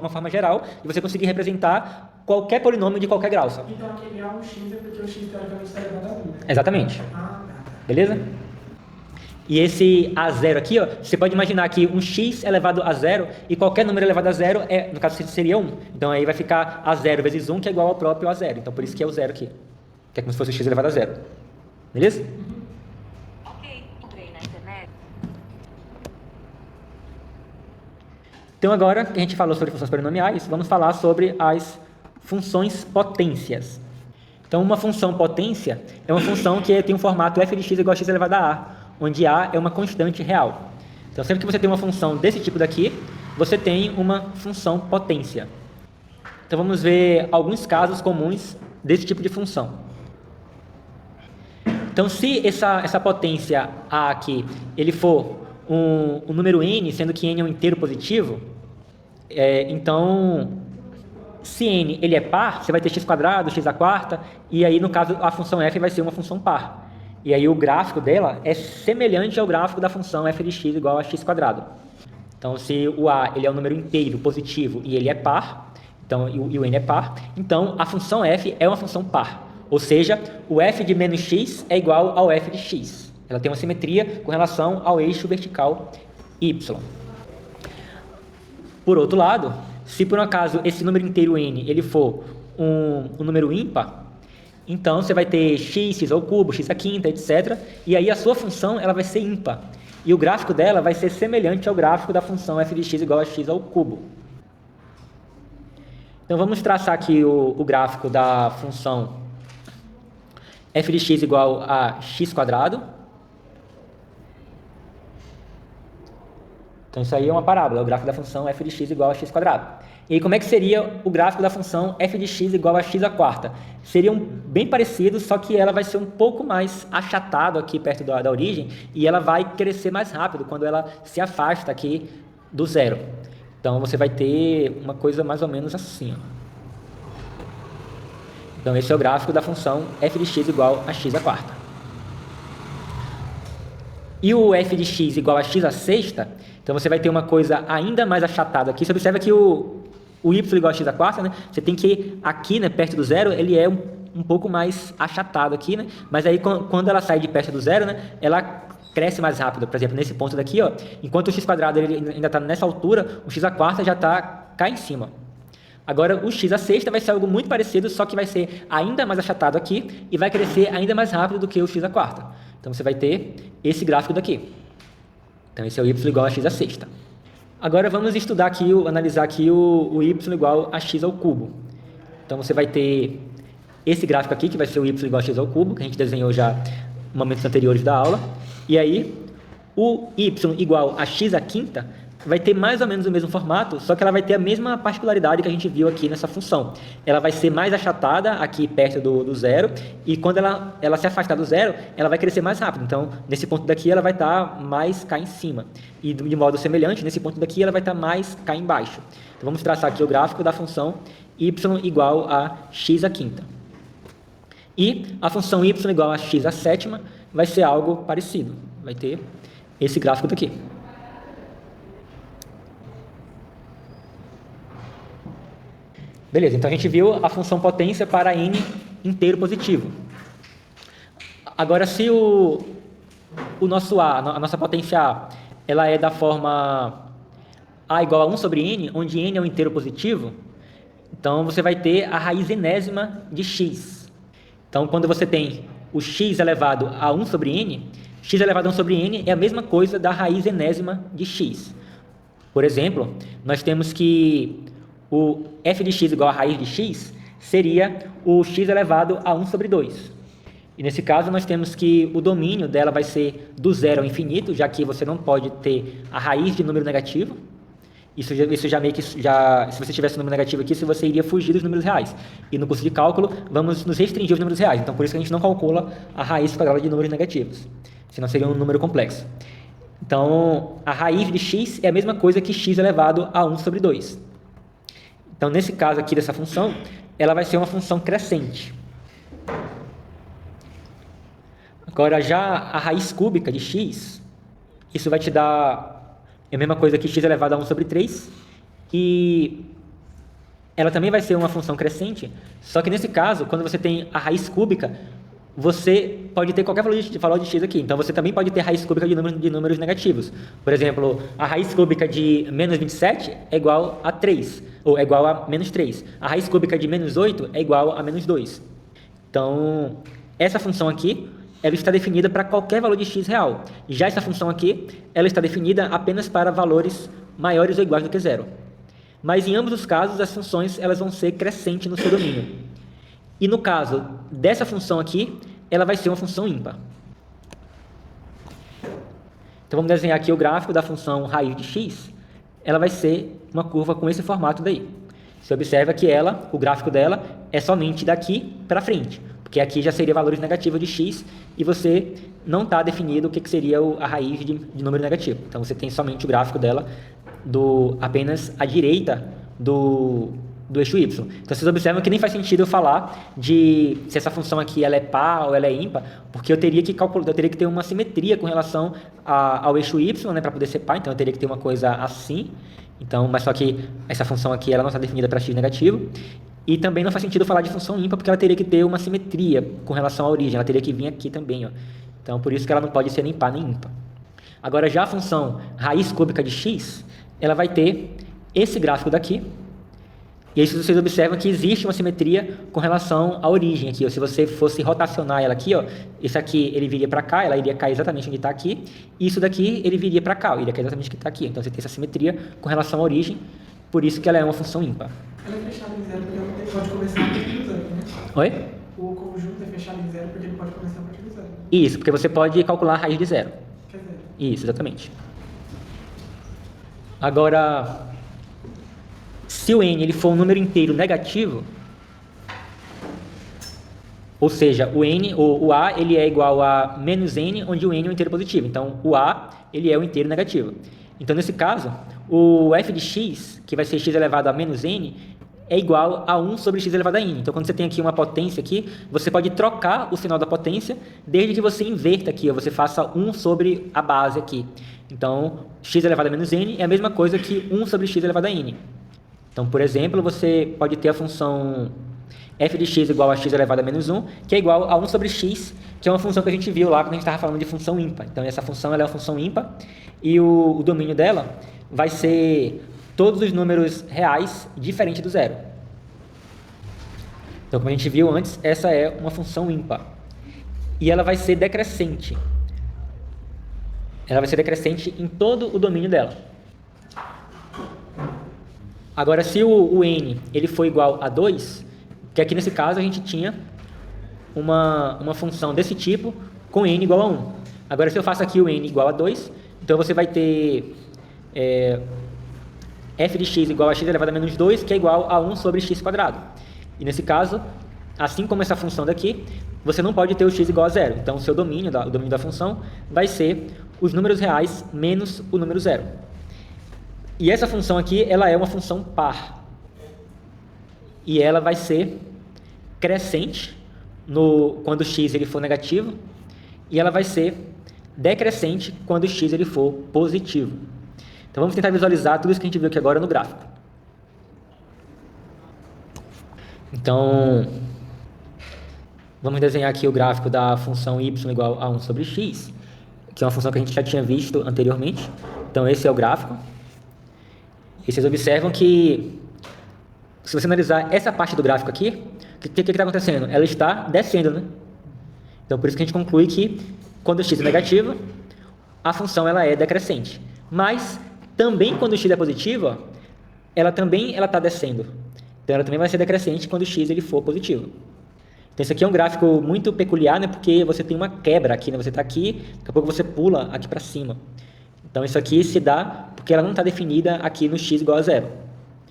forma geral de você conseguir representar qualquer polinômio de qualquer grau. Só. Então aquele A, o x é porque o x teoricamente está elevado a 1. Exatamente. Ah, tá. Beleza? E esse a0 aqui, ó, você pode imaginar que um x elevado a 0 e qualquer número elevado a 0, no caso seria 1. Então aí vai ficar a0 vezes 1, que é igual ao próprio a0. Então por isso que é o 0 aqui. Que é como se fosse o x elevado a 0. Beleza? Ok, entrei na internet. Então agora que a gente falou sobre funções polinomiais, vamos falar sobre as funções potências. Então uma função potência é uma função que tem um formato f de x igual a x elevado a a, onde a é uma constante real. Então sempre que você tem uma função desse tipo daqui, você tem uma função potência. Então vamos ver alguns casos comuns desse tipo de função. Então se essa potência a aqui, ele for um número n, sendo que n é um inteiro positivo, então se n ele é par, você vai ter x quadrado, x à quarta, e aí no caso a função f vai ser uma função par. E aí o gráfico dela é semelhante ao gráfico da função f de x igual a x quadrado. Então se o a ele é um número inteiro positivo e ele é par, então, e o n é par, então a função f é uma função par. Ou seja, o f de menos x é igual ao f de x. Ela tem uma simetria com relação ao eixo vertical y. Por outro lado, se por um acaso esse número inteiro n ele for um número ímpar, então você vai ter x ao cubo, x à quinta, etc. E aí a sua função ela vai ser ímpar. E o gráfico dela vai ser semelhante ao gráfico da função f de x igual a x ao cubo. Então vamos traçar aqui o gráfico da função f de x igual a x quadrado. Então isso aí é uma parábola, é o gráfico da função f de x igual a x quadrado. E aí como é que seria o gráfico da função f de x igual a x à quarta? Seriam bem parecidos, só que ela vai ser um pouco mais achatado aqui perto da origem e ela vai crescer mais rápido quando ela se afasta aqui do zero. Então você vai ter uma coisa mais ou menos assim. Ó. Então esse é o gráfico da função f de x igual a x à quarta. E o f de x igual a x à sexta, então você vai ter uma coisa ainda mais achatada aqui. Você observa que o y igual a x à quarta, né? Você tem que, aqui, né, perto do zero, ele é um pouco mais achatado aqui, né? Mas aí quando ela sai de perto do zero, né, ela cresce mais rápido. Por exemplo, nesse ponto daqui, ó, enquanto o x quadrado ele ainda está nessa altura, o x à quarta já está cá em cima. Agora, o x à sexta vai ser algo muito parecido, só que vai ser ainda mais achatado aqui e vai crescer ainda mais rápido do que o x à quarta. Então, você vai ter esse gráfico daqui. Então, esse é o y igual a x à sexta. Agora, vamos estudar aqui, analisar aqui o y igual a x ao cubo. Então, você vai ter esse gráfico aqui, que vai ser o y igual a x ao cubo, que a gente desenhou já em momentos anteriores da aula. E aí, o y igual a x à quinta vai ter mais ou menos o mesmo formato, só que ela vai ter a mesma particularidade que a gente viu aqui nessa função. Ela vai ser mais achatada aqui perto do zero, e quando ela se afastar do zero, ela vai crescer mais rápido. Então, nesse ponto daqui, ela vai estar mais cá em cima. E de modo semelhante, nesse ponto daqui, ela vai estar mais cá embaixo. Então, vamos traçar aqui o gráfico da função y igual a x à quinta. E a função y igual a x à sétima vai ser algo parecido. Vai ter esse gráfico daqui. Beleza, então a gente viu a função potência para n inteiro positivo. Agora, se o nosso a nossa potência a, ela é da forma a igual a 1 sobre n, onde n é um inteiro positivo, então você vai ter a raiz enésima de x. Então, quando você tem o x elevado a 1 sobre n, x elevado a 1 sobre n é a mesma coisa da raiz enésima de x. Por exemplo, nós temos que o f de x igual a raiz de x seria o x elevado a 1 sobre 2. E nesse caso nós temos que o domínio dela vai ser do zero ao infinito, já que você não pode ter a raiz de número negativo. Isso já meio que, se você tivesse um número negativo aqui, você iria fugir dos números reais. E no curso de cálculo, vamos nos restringir aos números reais. Então, por isso que a gente não calcula a raiz quadrada de números negativos. Senão seria um número complexo. Então, a raiz de x é a mesma coisa que x elevado a 1 sobre 2. Então, nesse caso aqui dessa função, ela vai ser uma função crescente. Agora, já a raiz cúbica de x, isso vai te dar a mesma coisa que x elevado a 1 sobre 3. E ela também vai ser uma função crescente, só que nesse caso, quando você tem a raiz cúbica, você pode ter qualquer valor de x aqui. Então, você também pode ter raiz cúbica de números negativos. Por exemplo, a raiz cúbica de menos 27 é igual a 3, ou é igual a menos 3. A raiz cúbica de menos 8 é igual a menos 2. Então, essa função aqui, ela está definida para qualquer valor de x real. Já essa função aqui, ela está definida apenas para valores maiores ou iguais do que zero. Mas em ambos os casos, as funções elas vão ser crescentes no seu domínio. E no caso dessa função aqui, ela vai ser uma função ímpar. Então vamos desenhar aqui o gráfico da função raiz de x. Ela vai ser uma curva com esse formato daí. Você observa que o gráfico dela é somente daqui para frente, porque aqui já seria valores negativos de x e você não está definido o que seria a raiz de número negativo. Então você tem somente o gráfico dela apenas à direita do eixo y. Então vocês observam que nem faz sentido eu falar de se essa função aqui ela é par ou ela é ímpar, porque eu teria que ter uma simetria com relação ao eixo y, né, para poder ser par. Então eu teria que ter uma coisa assim. Então, mas só que essa função aqui ela não está definida para x negativo. E também não faz sentido falar de função ímpar, porque ela teria que ter uma simetria com relação à origem. Ela teria que vir aqui também, ó. Então, por isso que ela não pode ser nem par nem ímpar. Agora, já a função raiz cúbica de x, ela vai ter esse gráfico daqui. E aí vocês observam que existe uma simetria com relação à origem aqui, ó. Se você fosse rotacionar ela aqui, ó, esse aqui ele viria para cá, ela iria cair exatamente onde está aqui. E isso daqui ele viria para cá, ó, iria cair exatamente onde está aqui. Então, você tem essa simetria com relação à origem, por isso que ela é uma função ímpar. Ela é fechada em zero porque ela pode começar a partir do zero, né? Oi? O conjunto é fechado em zero porque ele pode começar a partir do zero. Isso, porque você pode calcular a raiz de zero. Quer dizer, Isso, exatamente. Agora, se o n ele for um número inteiro negativo, ou seja, o a ele é igual a menos n, onde o n é um inteiro positivo. Então, o a ele é um inteiro negativo. Então, nesse caso, o f de x, que vai ser x elevado a menos n, é igual a 1 sobre x elevado a n. Então, quando você tem aqui uma potência aqui, você pode trocar o sinal da potência, desde que você inverta aqui, ou você faça 1 sobre a base aqui. Então, x elevado a menos n é a mesma coisa que 1 sobre x elevado a n. Então, por exemplo, você pode ter a função f de x igual a x elevado a menos 1, que é igual a 1 sobre x, que é uma função que a gente viu lá quando a gente estava falando de função ímpar. Então, essa função ela é uma função ímpar, e o domínio dela vai ser todos os números reais diferentes do zero. Então, como a gente viu antes, essa é uma função ímpar. E ela vai ser decrescente. Ela vai ser decrescente em todo o domínio dela. Agora, se o n ele for igual a 2, que aqui nesse caso a gente tinha uma função desse tipo com n igual a 1. Agora, se eu faço aqui o n igual a 2, então você vai ter f de x igual a x elevado a menos 2, que é igual a 1 sobre x quadrado. E nesse caso, assim como essa função daqui, você não pode ter o x igual a 0. Então, o seu domínio, o domínio da função, vai ser os números reais menos o número 0. E essa função aqui, ela é uma função par. E ela vai ser crescente quando x ele for negativo, e ela vai ser decrescente quando x ele for positivo. Então, vamos tentar visualizar tudo isso que a gente viu aqui agora no gráfico. Então, vamos desenhar aqui o gráfico da função y igual a 1 sobre x, que é uma função que a gente já tinha visto anteriormente. Então, esse é o gráfico. E vocês observam que, se você analisar essa parte do gráfico aqui, o que está acontecendo? Ela está descendo, né? Então, por isso que a gente conclui que, quando x é negativo, a função ela é decrescente. Mas, também quando x é positivo, ela está descendo. Então, ela também vai ser decrescente quando x ele for positivo. Então, isso aqui é um gráfico muito peculiar, né? Porque você tem uma quebra aqui, né? Você está aqui, daqui a pouco você pula aqui para cima. Então, isso aqui se dá porque ela não está definida aqui no x igual a zero.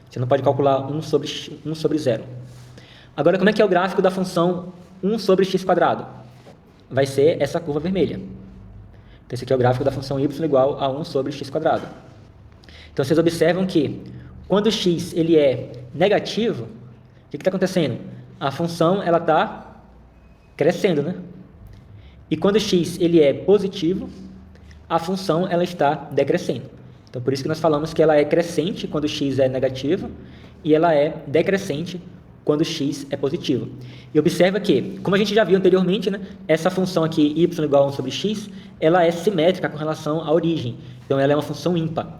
Você não pode calcular 1 sobre 0. Agora, como é que é o gráfico da função 1 sobre x quadrado? Vai ser essa curva vermelha. Então, esse aqui é o gráfico da função y igual a 1 sobre x quadrado. Então, vocês observam que quando x ele é negativo, o que está acontecendo? A função está crescendo, né? E quando x ele é positivo, a função ela está decrescendo. Então, por isso que nós falamos que ela é crescente quando x é negativo e ela é decrescente quando x é positivo. E observa que, como a gente já viu anteriormente, né, essa função aqui, y igual a 1 sobre x, ela é simétrica com relação à origem. Então, ela é uma função ímpar.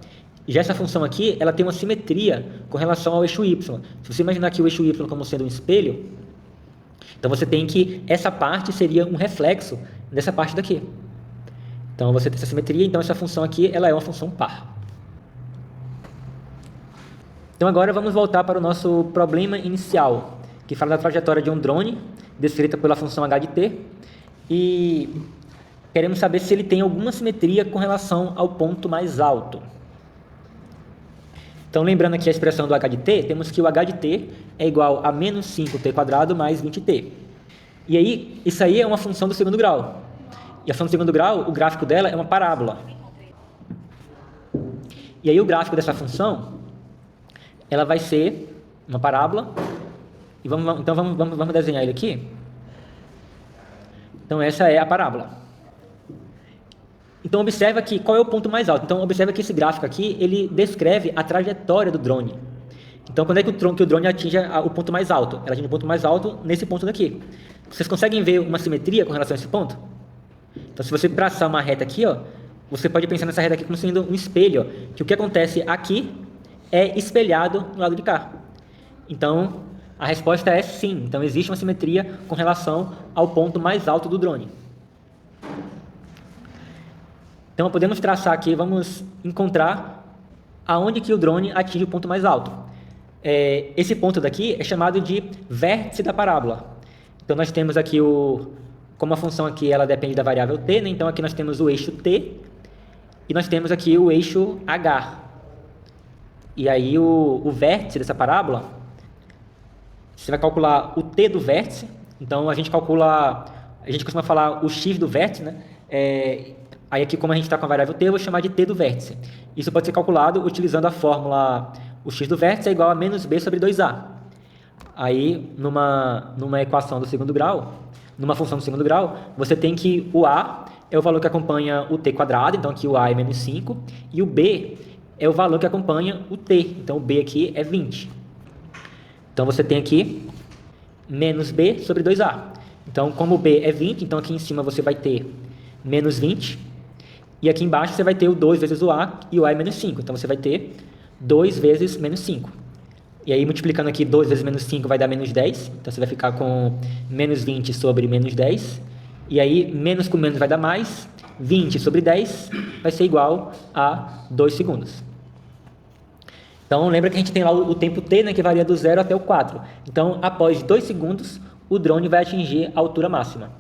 Já essa função aqui, ela tem uma simetria com relação ao eixo y. Se você imaginar aqui o eixo y como sendo um espelho, então você tem que essa parte seria um reflexo dessa parte daqui. Então, você tem essa simetria, então essa função aqui, ela é uma função par. Então, agora vamos voltar para o nosso problema inicial, que fala da trajetória de um drone, descrita pela função h de t, e queremos saber se ele tem alguma simetria com relação ao ponto mais alto. Então, lembrando aqui a expressão do h de t, temos que o h de t é igual a menos 5t² mais 20t. E aí, isso aí é uma função do segundo grau. E a função do segundo grau, o gráfico dela é uma parábola. E aí, o gráfico dessa função, ela vai ser uma parábola. E vamos desenhar ele aqui. Então, essa é a parábola. Então, observa aqui qual é o ponto mais alto. Então, observa que esse gráfico aqui, ele descreve a trajetória do drone. Então, quando é que o drone atinge o ponto mais alto? Ela atinge o ponto mais alto nesse ponto daqui. Vocês conseguem ver uma simetria com relação a esse ponto? Então, se você traçar uma reta aqui, ó, você pode pensar nessa reta aqui como sendo um espelho, ó, que o que acontece aqui é espelhado no lado de cá. Então, a resposta é sim. Então, existe uma simetria com relação ao ponto mais alto do drone. Então, podemos traçar aqui, vamos encontrar aonde que o drone atinge o ponto mais alto. Esse ponto daqui é chamado de vértice da parábola. Então, nós temos aqui como a função aqui ela depende da variável t, né? Então, aqui nós temos o eixo t e nós temos aqui o eixo h. E aí, o vértice dessa parábola, você vai calcular o t do vértice. Então, a gente costuma falar o x do vértice, né? Aí aqui, como a gente está com a variável t, eu vou chamar de t do vértice. Isso pode ser calculado utilizando a fórmula, o x do vértice é igual a menos b sobre 2a. Aí, numa equação do segundo grau, numa função do segundo grau, você tem que o a é o valor que acompanha o t², então aqui o a é menos 5, e o b é o valor que acompanha o t, então o b aqui é 20. Então, você tem aqui menos b sobre 2a. Então, como o b é 20, então aqui em cima você vai ter menos 20, e aqui embaixo você vai ter o 2 vezes o a, e o a é menos 5. Então, você vai ter 2 vezes menos 5. E aí, multiplicando aqui 2 vezes menos 5 vai dar menos 10. Então, você vai ficar com menos 20 sobre menos 10. E aí, menos com menos vai dar mais. 20 sobre 10 vai ser igual a 2 segundos. Então, lembra que a gente tem lá o tempo t, né, que varia do 0 até o 4. Então, após 2 segundos, o drone vai atingir a altura máxima.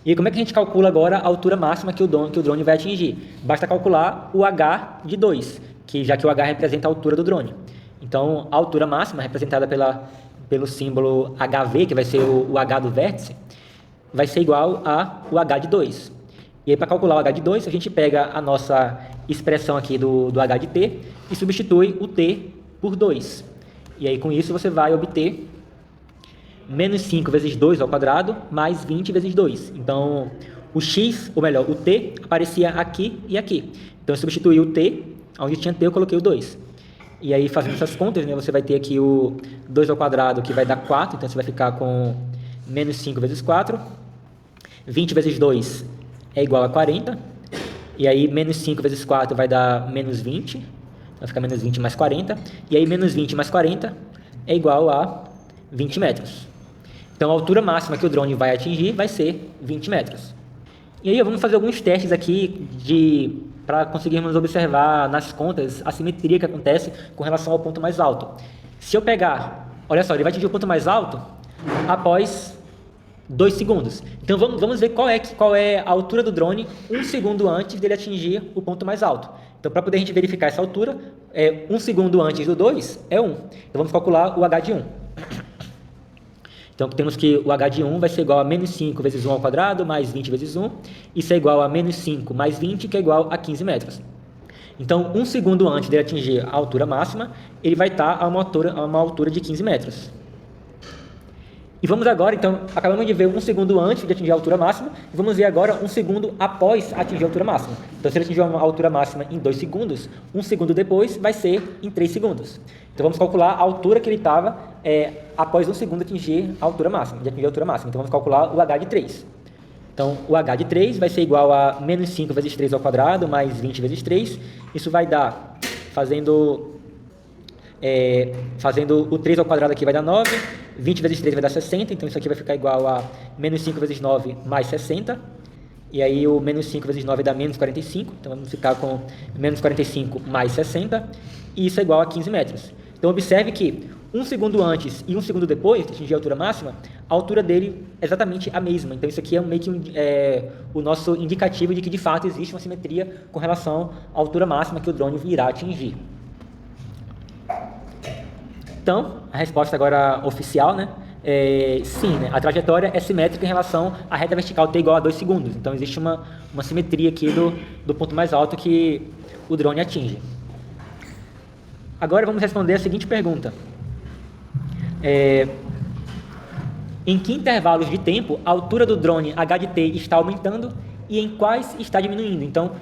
E como é que a gente calcula agora a altura máxima que o drone vai atingir? Basta calcular o h de 2, já que o h representa a altura do drone. Então, a altura máxima, representada pelo símbolo HV, que vai ser o h do vértice, vai ser igual ao h de 2. E aí, para calcular o h de 2, a gente pega a nossa expressão aqui do h de t e substitui o t por 2. E aí, com isso, você vai obter menos 5 vezes 2 ao quadrado, mais 20 vezes 2. Então, o x, ou melhor, o t, aparecia aqui e aqui. Então, eu substituí o t, onde tinha t, eu coloquei o 2. E aí, fazendo essas contas, né, você vai ter aqui o 2 ao quadrado, que vai dar 4. Então, você vai ficar com menos 5 vezes 4. 20 vezes 2 é igual a 40. E aí, menos 5 vezes 4 vai dar menos 20. Vai ficar menos 20 mais 40. E aí, menos 20 mais 40 é igual a 20 metros. Então, a altura máxima que o drone vai atingir vai ser 20 metros. E aí, vamos fazer alguns testes aqui para conseguirmos observar nas contas a simetria que acontece com relação ao ponto mais alto. Se eu pegar, olha só, ele vai atingir o ponto mais alto após 2 segundos. Então vamos ver qual é a altura do drone 1 segundo antes dele atingir o ponto mais alto. Então, para poder a gente verificar essa altura, 1 segundo antes do 2 é 1. Então, vamos calcular o h de 1. Então, temos que o h de 1 vai ser igual a menos 5 vezes 1 ao quadrado, mais 20 vezes 1. Isso é igual a menos 5 mais 20, que é igual a 15 metros. Então, 1 segundo antes de atingir a altura máxima, ele vai estar a uma altura de 15 metros. E vamos agora, então, acabamos de ver 1 segundo antes de atingir a altura máxima, e vamos ver agora 1 segundo após atingir a altura máxima. Então, se ele atingir uma altura máxima em 2 segundos, 1 segundo depois vai ser em 3 segundos. Então, vamos calcular a altura que ele estava após 1 segundo atingir a altura máxima, Então, vamos calcular o h de 3. Então, o h de 3 vai ser igual a menos 5 vezes 3 ao quadrado, mais 20 vezes 3. Isso vai dar, fazendo o 3 ao quadrado aqui vai dar 9, 20 vezes 3 vai dar 60, então isso aqui vai ficar igual a menos 5 vezes 9 mais 60. E aí o menos 5 vezes 9 dá menos 45, então vamos ficar com menos 45 mais 60, e isso é igual a 15 metros. Então, observe que 1 segundo antes e 1 segundo depois de atingir a altura máxima, a altura dele é exatamente a mesma. Então, isso aqui é meio que o nosso indicativo de que, de fato, existe uma simetria com relação à altura máxima que o drone irá atingir. Então, a resposta agora oficial, né? Sim, né? A trajetória é simétrica em relação à reta vertical ter igual a 2 segundos. Então, existe uma simetria aqui do ponto mais alto que o drone atinge. Agora vamos responder a seguinte pergunta. Em que intervalos de tempo a altura do drone H de T está aumentando e em quais está diminuindo? Então,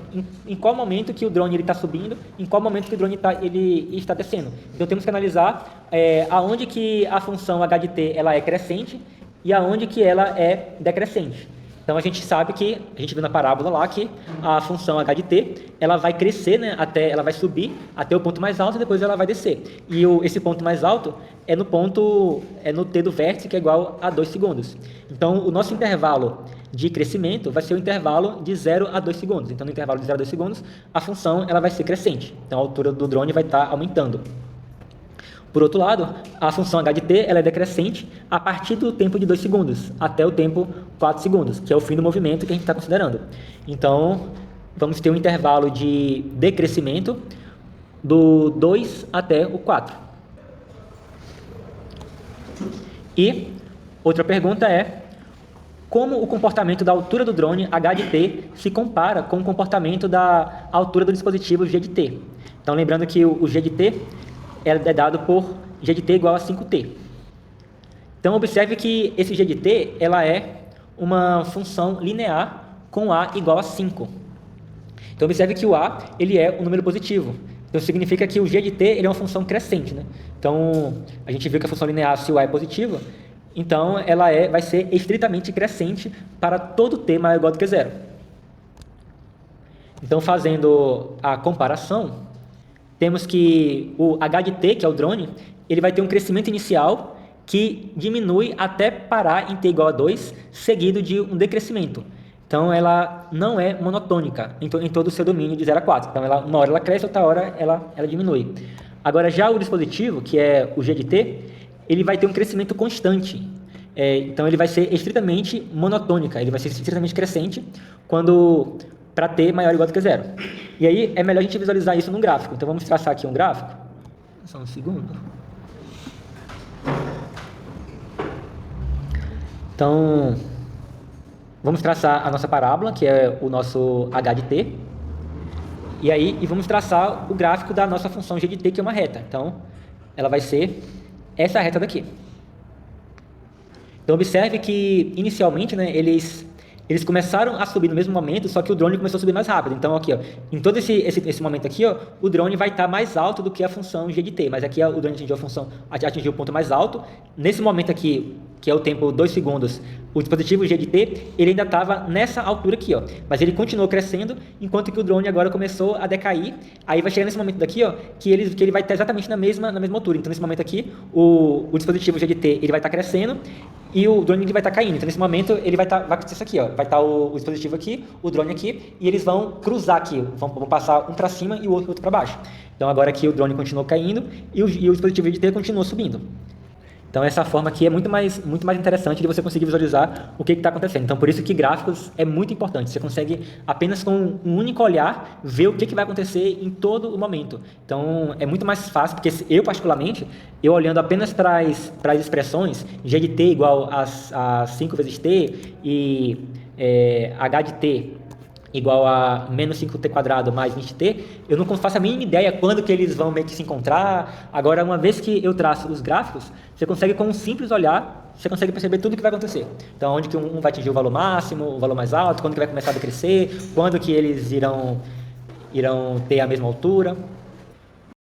em qual momento que o drone está subindo, em qual momento que o drone ele está descendo? Então, temos que analisar aonde que a função H de T ela é crescente e aonde que ela é decrescente. Então, a gente sabe que, a gente viu na parábola lá, que a função H de T, ela vai crescer, né, ela vai subir até o ponto mais alto e depois ela vai descer. E esse ponto mais alto é no T do vértice, que é igual a 2 segundos. Então, o nosso intervalo de crescimento vai ser o intervalo de 0 a 2 segundos. Então, no intervalo de 0 a 2 segundos, a função ela vai ser crescente. Então, a altura do drone vai estar aumentando. Por outro lado, a função H de T ela é decrescente a partir do tempo de 2 segundos, até o tempo 4 segundos, que é o fim do movimento que a gente está considerando. Então, vamos ter um intervalo de decrescimento do 2 até o 4. E outra pergunta é: como o comportamento da altura do drone H de T se compara com o comportamento da altura do dispositivo G de T? Então, lembrando que o G de T é dado por G de T igual a 5T. Então, observe que esse G de T ela é uma função linear com A igual a 5. Então, observe que o A ele é um número positivo. Então, significa que o G de T ele é uma função crescente, né? Então, a gente viu que a função linear, se o A é positivo, então ela vai ser estritamente crescente para todo T maior ou igual do que 0. Então, fazendo a comparação, temos que o H de T, que é o drone, ele vai ter um crescimento inicial que diminui até parar em T igual a 2, seguido de um decrescimento. Então, ela não é monotônica em todo o seu domínio de 0 a 4. Então, uma hora ela cresce, outra hora ela diminui. Agora, já o dispositivo, que é o G de T, ele vai ter um crescimento constante. Então, ele vai ser estritamente monotônica, ele vai ser estritamente crescente para T maior ou igual do que 0. E aí, é melhor a gente visualizar isso num gráfico. Então, vamos traçar aqui um gráfico. Só um segundo. Então, vamos traçar a nossa parábola, que é o nosso H de T. E vamos traçar o gráfico da nossa função G de T, que é uma reta. Então, ela vai ser essa reta daqui. Então, observe que, inicialmente, né, eles começaram a subir no mesmo momento, só que o drone começou a subir mais rápido. Então, aqui, ó, em todo esse momento aqui, ó, o drone vai estar mais alto do que a função G de T. Mas aqui o drone atingiu o ponto mais alto. Nesse momento aqui, que é o tempo 2 segundos, o dispositivo G de T, ele ainda estava nessa altura aqui, ó. Mas ele continuou crescendo, enquanto que o drone agora começou a decair. Aí vai chegar nesse momento daqui, ó, que ele vai estar exatamente na mesma altura. Então, nesse momento aqui, o dispositivo G de T, ele vai estar crescendo e o drone vai estar caindo. Então, nesse momento, vai acontecer isso aqui, ó. Vai estar o dispositivo aqui, o drone aqui, e eles vão cruzar aqui, vão passar um para cima e o outro para baixo. Então, agora aqui o drone continuou caindo e o dispositivo de T continuou subindo. Então essa forma aqui é muito mais interessante de você conseguir visualizar o que está acontecendo. Então por isso que gráficos é muito importante. Você consegue apenas com um único olhar ver o que vai acontecer em todo o momento. Então é muito mais fácil, porque eu particularmente, eu olhando apenas para as expressões, g de t igual a 5 vezes t e h de t igual a menos 5t² mais 20t, eu não faço a mínima ideia quando que eles vão meio que se encontrar. Agora, uma vez que eu traço os gráficos, você consegue, com um simples olhar, você consegue perceber tudo o que vai acontecer. Então, onde que um vai atingir o valor máximo, o valor mais alto, quando que vai começar a decrescer, quando que eles irão ter a mesma altura.